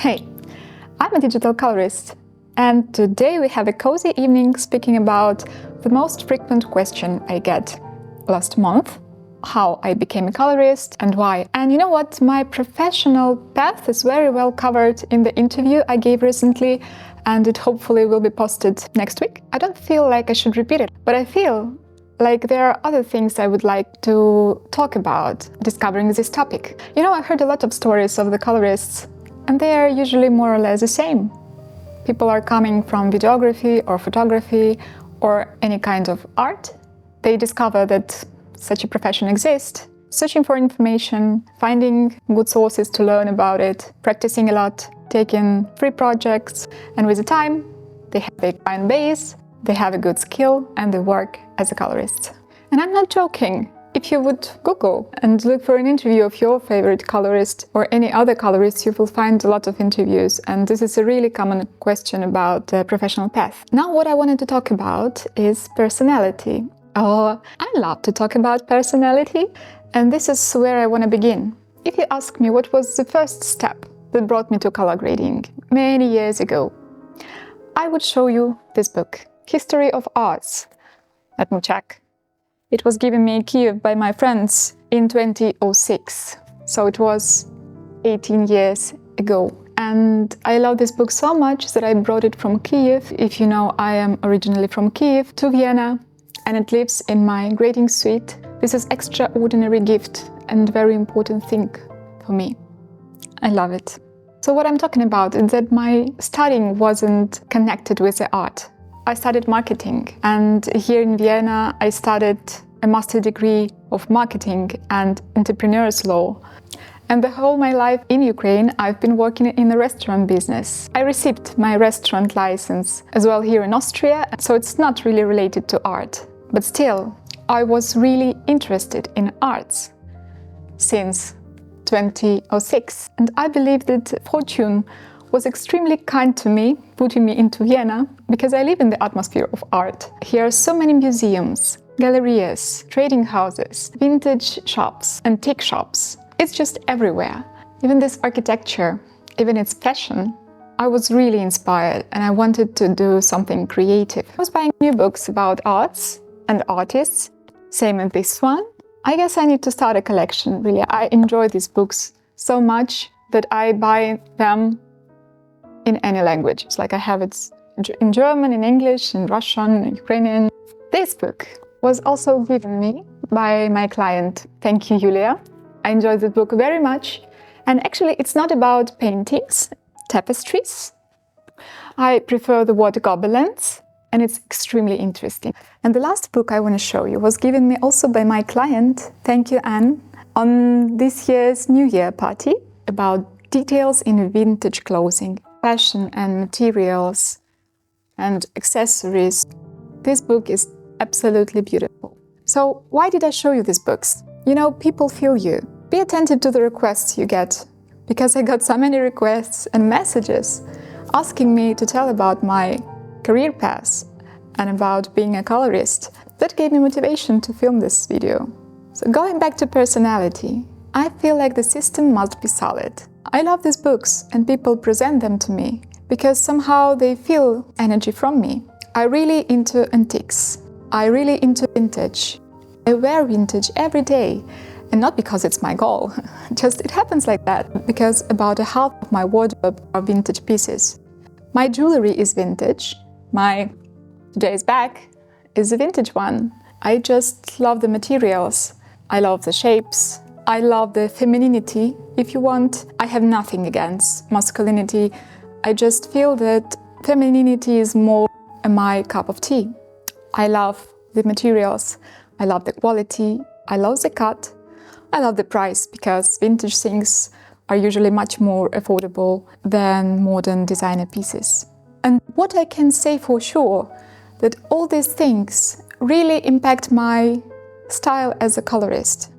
Hey, I'm a digital colorist, and today we have a cozy evening speaking about the most frequent question I get last month: how I became a colorist and why. And you know what? My professional path is very well covered in the interview I gave recently, and it hopefully will be posted next week. I don't feel like I should repeat it, but I feel like there are other things I would like to talk about discovering this topic. You know, I heard a lot of stories of the colorists, and they are usually more or less the same. People are coming from videography or photography or any kind of art. They discover that such a profession exists, searching for information, finding good sources to learn about it, practicing a lot, taking free projects, and with the time, they have a client base, they have a good skill, and they work as a colorist. And I'm not joking. If you would Google and look for an interview of your favorite colorist or any other colorist, you will find a lot of interviews, and this is a really common question about the professional path. Now, what I wanted to talk about is personality. Oh, I love to talk about personality, and this is where I want to begin. If you ask me what was the first step that brought me to color grading many years ago, I would show you this book, History of Arts. Let me check. It was given me in Kiev by my friends in 2006, so it was 18 years ago. And I love this book so much that I brought it from Kiev. If you know, I am originally from Kiev to Vienna, and it lives in my grading suite. This is extraordinary gift and very important thing for me. I love it. So what I'm talking about is that my studying wasn't connected with the art. I studied marketing, and here in Vienna I studied a master degree of marketing and entrepreneur's law. And the whole my life in Ukraine I've been working in the restaurant business. I received my restaurant license as well here in Austria, so it's not really related to art. But still, I was really interested in arts since 2006. And I believe that fortune was extremely kind to me, putting me into Vienna, because I live in the atmosphere of art. Here are so many museums, gallerias, trading houses, vintage shops, antique shops. It's just everywhere. Even this architecture, even its fashion. I was really inspired and I wanted to do something creative. I was buying new books about arts and artists, same as this one. I guess I need to start a collection, really. I enjoy these books so much that I buy them in any language. It's like I have it in German, in English, in Russian, in Ukrainian. This book was also given me by my client. Thank you, Julia. I enjoyed this book very much. And actually, it's not about paintings, tapestries. I prefer the water gobelins, and it's extremely interesting. And the last book I want to show you was given me also by my client, thank you, Anne, on this year's New Year party about details in vintage clothing, fashion and materials and accessories. This book is absolutely beautiful. So why did I show you these books? You know, people feel you. Be attentive to the requests you get, because I got so many requests and messages asking me to tell about my career path and about being a colorist. That gave me motivation to film this video. So going back to personality, I feel like the system must be solid. I love these books and people present them to me because somehow they feel energy from me. I'm really into antiques. I'm really into vintage. I wear vintage every day, and not because it's my goal. Just it happens like that, because about a half of my wardrobe are vintage pieces. My jewelry is vintage. My today's bag is a vintage one. I just love the materials. I love the shapes. I love the femininity, if you want. I have nothing against masculinity. I just feel that femininity is more my cup of tea. I love the materials. I love the quality. I love the cut. I love the price, because vintage things are usually much more affordable than modern designer pieces. And what I can say for sure, that all these things really impact my style as a colorist.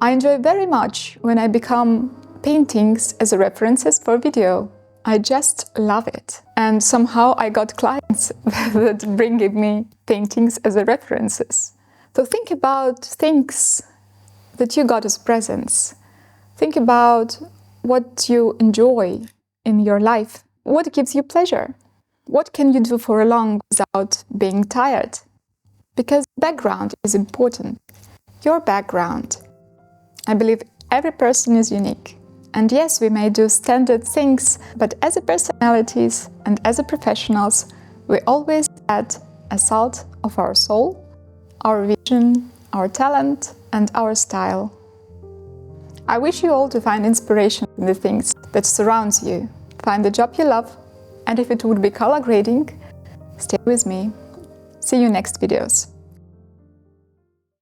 I enjoy very much when I become paintings as a references for video. I just love it. And somehow I got clients that bring me paintings as a references. So think about things that you got as presents. Think about what you enjoy in your life? What gives you pleasure? What can you do for long without being tired? Because background is important. Your background. I believe every person is unique. And yes, we may do standard things, but as a personalities and as a professionals, we always add a salt of our soul, our vision, our talent, and our style. I wish you all to find inspiration in the things that surrounds you. Find the job you love, and if it would be color grading, stay with me. See you next videos.